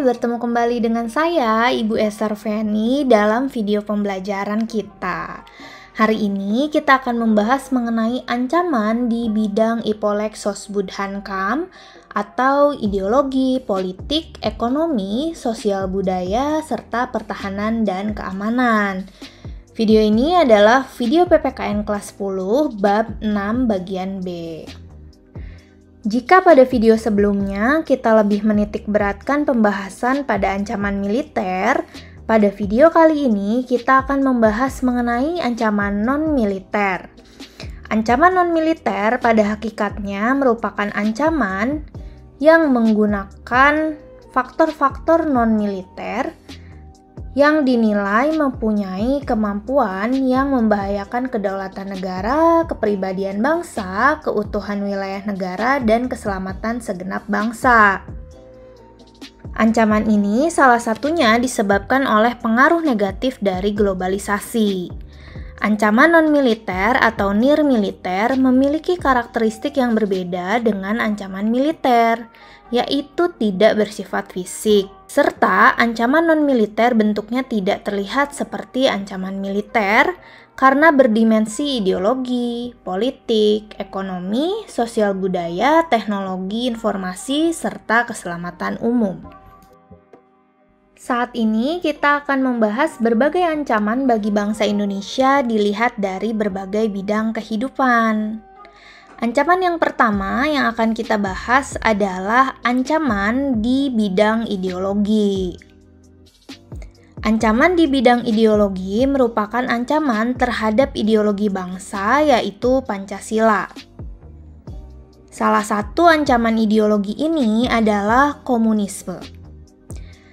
Hai, bertemu kembali dengan saya, Ibu Esther Feni, dalam video pembelajaran kita. Hari ini kita akan membahas mengenai ancaman di bidang Ipolek Sosbudhankam atau ideologi, politik, ekonomi, sosial budaya, serta pertahanan dan keamanan. Video ini adalah video PPKN kelas 10 bab 6 bagian B. Jika pada video sebelumnya kita lebih menitik beratkan pembahasan pada ancaman militer, pada video kali ini kita akan membahas mengenai ancaman non-militer. Ancaman non-militer pada hakikatnya merupakan ancaman yang menggunakan faktor-faktor non-militer yang dinilai mempunyai kemampuan yang membahayakan kedaulatan negara, kepribadian bangsa, keutuhan wilayah negara, dan keselamatan segenap bangsa. Ancaman ini salah satunya disebabkan oleh pengaruh negatif dari globalisasi. Ancaman non-militer atau nirmiliter memiliki karakteristik yang berbeda dengan ancaman militer, yaitu tidak bersifat fisik, serta ancaman non-militer bentuknya tidak terlihat seperti ancaman militer karena berdimensi ideologi, politik, ekonomi, sosial budaya, teknologi informasi, serta keselamatan umum. Saat ini kita akan membahas berbagai ancaman bagi bangsa Indonesia dilihat dari berbagai bidang kehidupan. Ancaman yang pertama yang akan kita bahas adalah ancaman di bidang ideologi. Ancaman di bidang ideologi merupakan ancaman terhadap ideologi bangsa, yaitu Pancasila. Salah satu ancaman ideologi ini adalah komunisme.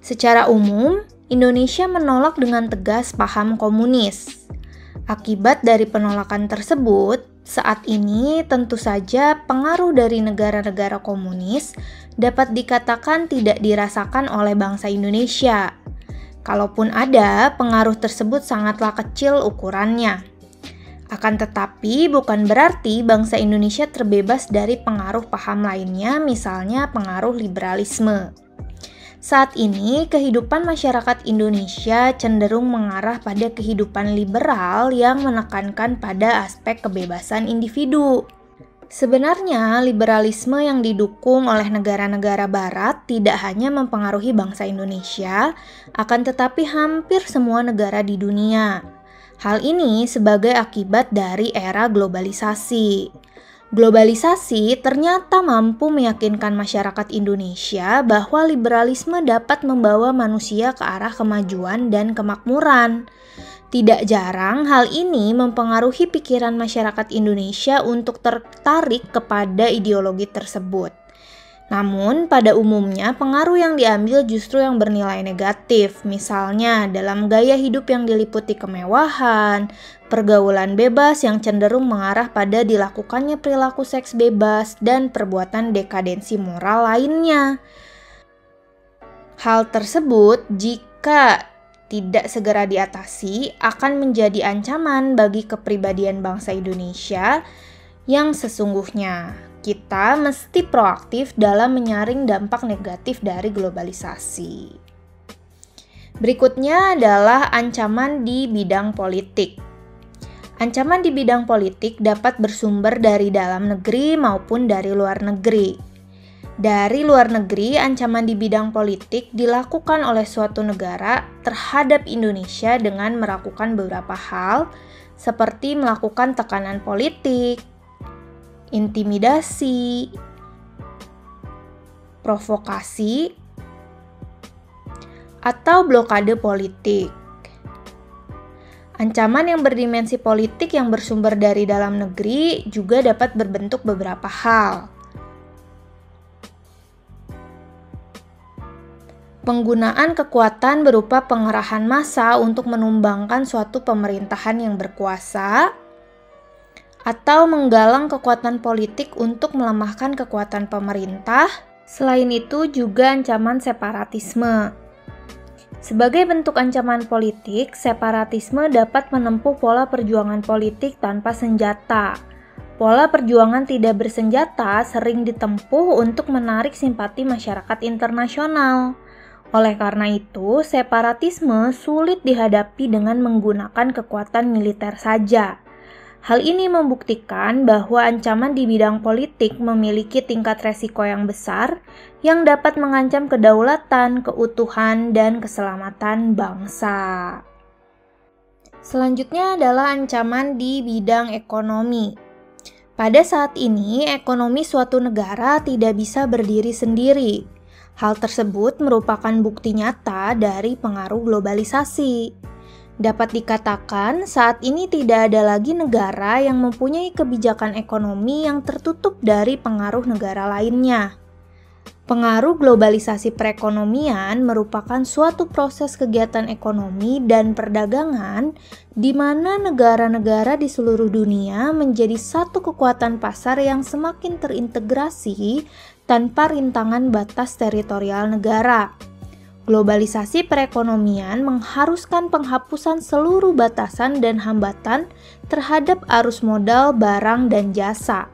Secara umum, Indonesia menolak dengan tegas paham komunis. Akibat dari penolakan tersebut, saat ini tentu saja pengaruh dari negara-negara komunis dapat dikatakan tidak dirasakan oleh bangsa Indonesia. Kalaupun ada, pengaruh tersebut sangatlah kecil ukurannya. Akan tetapi, bukan berarti bangsa Indonesia terbebas dari pengaruh paham lainnya, misalnya pengaruh liberalisme. Saat ini, kehidupan masyarakat Indonesia cenderung mengarah pada kehidupan liberal yang menekankan pada aspek kebebasan individu. Sebenarnya, liberalisme yang didukung oleh negara-negara barat tidak hanya mempengaruhi bangsa Indonesia, akan tetapi hampir semua negara di dunia. Hal ini sebagai akibat dari era globalisasi. Globalisasi ternyata mampu meyakinkan masyarakat Indonesia bahwa liberalisme dapat membawa manusia ke arah kemajuan dan kemakmuran. Tidak jarang hal ini mempengaruhi pikiran masyarakat Indonesia untuk tertarik kepada ideologi tersebut. Namun, pada umumnya pengaruh yang diambil justru yang bernilai negatif, misalnya dalam gaya hidup yang diliputi kemewahan, pergaulan bebas yang cenderung mengarah pada dilakukannya perilaku seks bebas, dan perbuatan dekadensi moral lainnya. Hal tersebut, jika tidak segera diatasi, akan menjadi ancaman bagi kepribadian bangsa Indonesia yang sesungguhnya. Kita mesti proaktif dalam menyaring dampak negatif dari globalisasi. Berikutnya adalah ancaman di bidang politik. Ancaman di bidang politik dapat bersumber dari dalam negeri maupun dari luar negeri. Dari luar negeri, ancaman di bidang politik dilakukan oleh suatu negara terhadap Indonesia dengan melakukan beberapa hal, seperti melakukan tekanan politik, intimidasi, provokasi, atau blokade politik. Ancaman yang berdimensi politik yang bersumber dari dalam negeri juga dapat berbentuk beberapa hal. Penggunaan kekuatan berupa pengerahan massa untuk menumbangkan suatu pemerintahan yang berkuasa, atau menggalang kekuatan politik untuk melemahkan kekuatan pemerintah. Selain itu juga ancaman separatisme. Sebagai bentuk ancaman politik, separatisme dapat menempuh pola perjuangan politik tanpa senjata. Pola perjuangan tidak bersenjata sering ditempuh untuk menarik simpati masyarakat internasional. Oleh karena itu, separatisme sulit dihadapi dengan menggunakan kekuatan militer saja. Hal ini membuktikan bahwa ancaman di bidang politik memiliki tingkat resiko yang besar yang dapat mengancam kedaulatan, keutuhan, dan keselamatan bangsa. Selanjutnya adalah ancaman di bidang ekonomi. Pada saat ini, ekonomi suatu negara tidak bisa berdiri sendiri. Hal tersebut merupakan bukti nyata dari pengaruh globalisasi. Dapat dikatakan, saat ini tidak ada lagi negara yang mempunyai kebijakan ekonomi yang tertutup dari pengaruh negara lainnya. Pengaruh globalisasi perekonomian merupakan suatu proses kegiatan ekonomi dan perdagangan di mana negara-negara di seluruh dunia menjadi satu kekuatan pasar yang semakin terintegrasi tanpa rintangan batas teritorial negara. Globalisasi perekonomian mengharuskan penghapusan seluruh batasan dan hambatan terhadap arus modal, barang, dan jasa.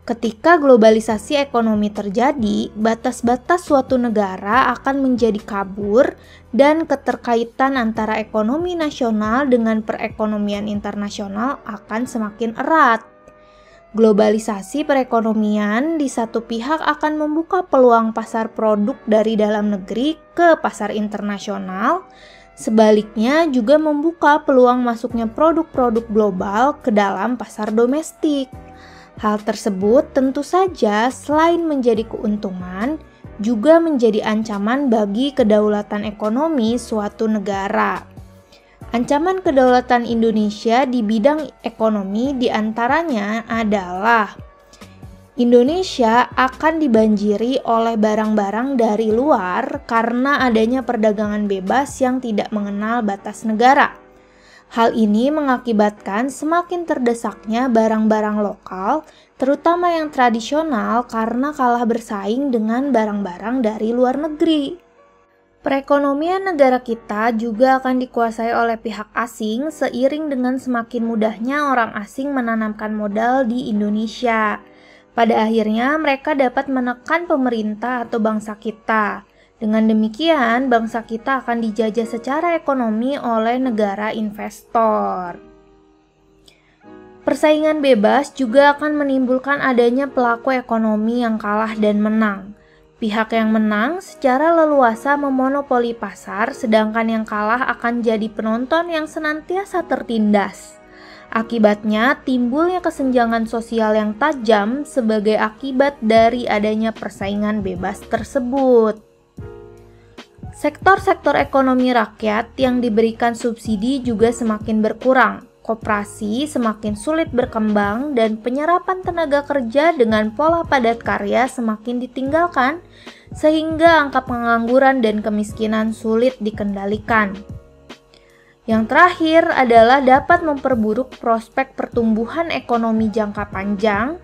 Ketika globalisasi ekonomi terjadi, batas-batas suatu negara akan menjadi kabur dan keterkaitan antara ekonomi nasional dengan perekonomian internasional akan semakin erat. Globalisasi perekonomian di satu pihak akan membuka peluang pasar produk dari dalam negeri ke pasar internasional, sebaliknya juga membuka peluang masuknya produk-produk global ke dalam pasar domestik. Hal tersebut tentu saja selain menjadi keuntungan, juga menjadi ancaman bagi kedaulatan ekonomi suatu negara. Ancaman kedaulatan Indonesia di bidang ekonomi diantaranya adalah Indonesia akan dibanjiri oleh barang-barang dari luar karena adanya perdagangan bebas yang tidak mengenal batas negara. Hal ini mengakibatkan semakin terdesaknya barang-barang lokal, terutama yang tradisional karena kalah bersaing dengan barang-barang dari luar negeri. Perekonomian negara kita juga akan dikuasai oleh pihak asing seiring dengan semakin mudahnya orang asing menanamkan modal di Indonesia. Pada akhirnya mereka dapat menekan pemerintah atau bangsa kita. Dengan demikian, bangsa kita akan dijajah secara ekonomi oleh negara investor. Persaingan bebas juga akan menimbulkan adanya pelaku ekonomi yang kalah dan menang. Pihak yang menang secara leluasa memonopoli pasar, sedangkan yang kalah akan jadi penonton yang senantiasa tertindas. Akibatnya, timbulnya kesenjangan sosial yang tajam sebagai akibat dari adanya persaingan bebas tersebut. Sektor-sektor ekonomi rakyat yang diberikan subsidi juga semakin berkurang. Koperasi semakin sulit berkembang dan penyerapan tenaga kerja dengan pola padat karya semakin ditinggalkan sehingga angka pengangguran dan kemiskinan sulit dikendalikan. Yang terakhir adalah dapat memperburuk prospek pertumbuhan ekonomi jangka panjang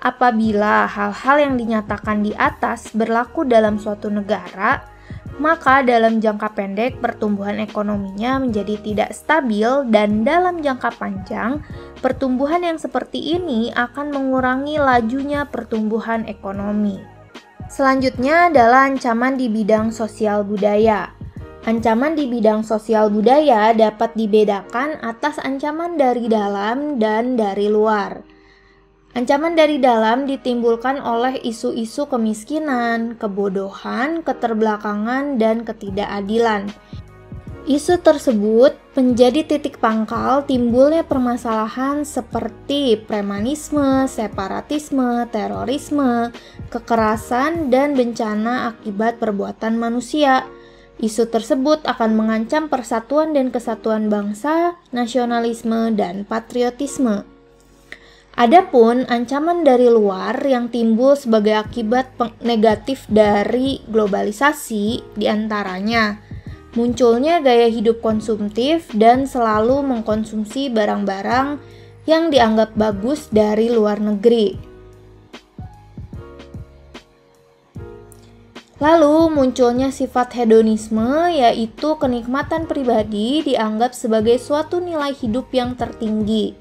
apabila hal-hal yang dinyatakan di atas berlaku dalam suatu negara. Maka dalam jangka pendek pertumbuhan ekonominya menjadi tidak stabil dan dalam jangka panjang pertumbuhan yang seperti ini akan mengurangi lajunya pertumbuhan ekonomi. Selanjutnya adalah ancaman di bidang sosial budaya. Ancaman di bidang sosial budaya dapat dibedakan atas ancaman dari dalam dan dari luar. Ancaman dari dalam ditimbulkan oleh isu-isu kemiskinan, kebodohan, keterbelakangan, dan ketidakadilan. Isu tersebut menjadi titik pangkal timbulnya permasalahan seperti premanisme, separatisme, terorisme, kekerasan, dan bencana akibat perbuatan manusia. Isu tersebut akan mengancam persatuan dan kesatuan bangsa, nasionalisme, dan patriotisme. Adapun ancaman dari luar yang timbul sebagai akibat negatif dari globalisasi diantaranya munculnya gaya hidup konsumtif dan selalu mengkonsumsi barang-barang yang dianggap bagus dari luar negeri. Lalu munculnya sifat hedonisme, yaitu kenikmatan pribadi dianggap sebagai suatu nilai hidup yang tertinggi.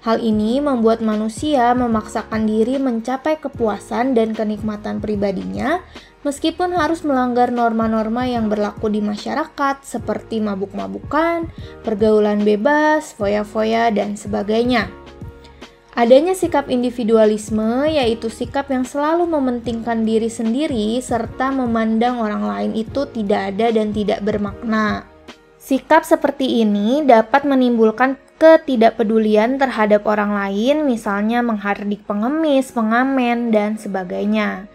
Hal ini membuat manusia memaksakan diri mencapai kepuasan dan kenikmatan pribadinya, meskipun harus melanggar norma-norma yang berlaku di masyarakat seperti mabuk-mabukan, pergaulan bebas, foya-foya, dan sebagainya. Adanya sikap individualisme, yaitu sikap yang selalu mementingkan diri sendiri serta memandang orang lain itu tidak ada dan tidak bermakna. Sikap seperti ini dapat menimbulkan ketidakpedulian terhadap orang lain, misalnya menghardik pengemis, pengamen, dan sebagainya.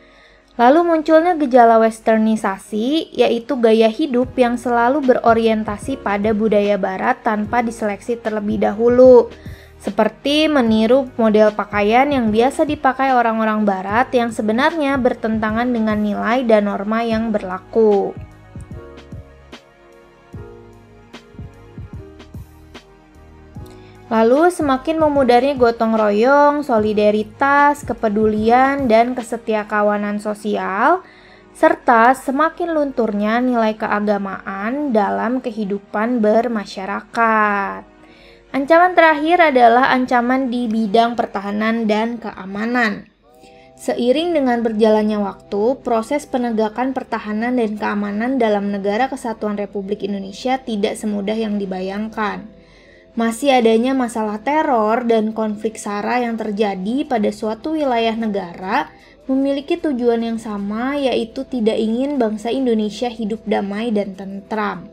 Lalu munculnya gejala westernisasi, yaitu gaya hidup yang selalu berorientasi pada budaya barat tanpa diseleksi terlebih dahulu, seperti meniru model pakaian yang biasa dipakai orang-orang barat yang sebenarnya bertentangan dengan nilai dan norma yang berlaku. Lalu semakin memudarnya gotong royong, solidaritas, kepedulian, dan kesetiakawanan sosial, serta semakin lunturnya nilai keagamaan dalam kehidupan bermasyarakat. Ancaman terakhir adalah ancaman di bidang pertahanan dan keamanan. Seiring dengan berjalannya waktu, proses penegakan pertahanan dan keamanan dalam Negara Kesatuan Republik Indonesia tidak semudah yang dibayangkan. Masih adanya masalah teror dan konflik SARA yang terjadi pada suatu wilayah negara memiliki tujuan yang sama, yaitu tidak ingin bangsa Indonesia hidup damai dan tentram.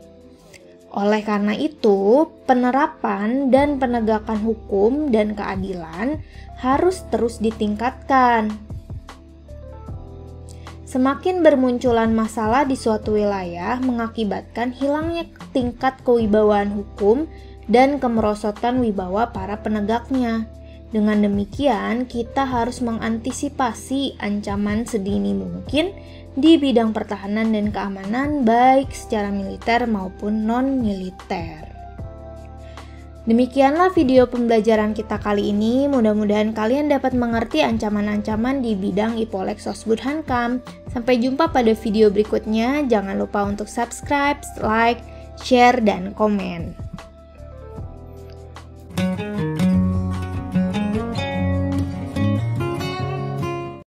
Oleh karena itu, penerapan dan penegakan hukum dan keadilan harus terus ditingkatkan. Semakin bermunculan masalah di suatu wilayah mengakibatkan hilangnya tingkat kewibawaan hukum dan kemerosotan wibawa para penegaknya. Dengan demikian, kita harus mengantisipasi ancaman sedini mungkin di bidang pertahanan dan keamanan, baik secara militer maupun non-militer. Demikianlah video pembelajaran kita kali ini. Mudah-mudahan kalian dapat mengerti ancaman-ancaman di bidang IPOLEK Sosbud Hankam. Sampai jumpa pada video berikutnya. Jangan lupa untuk subscribe, like, share, dan komen.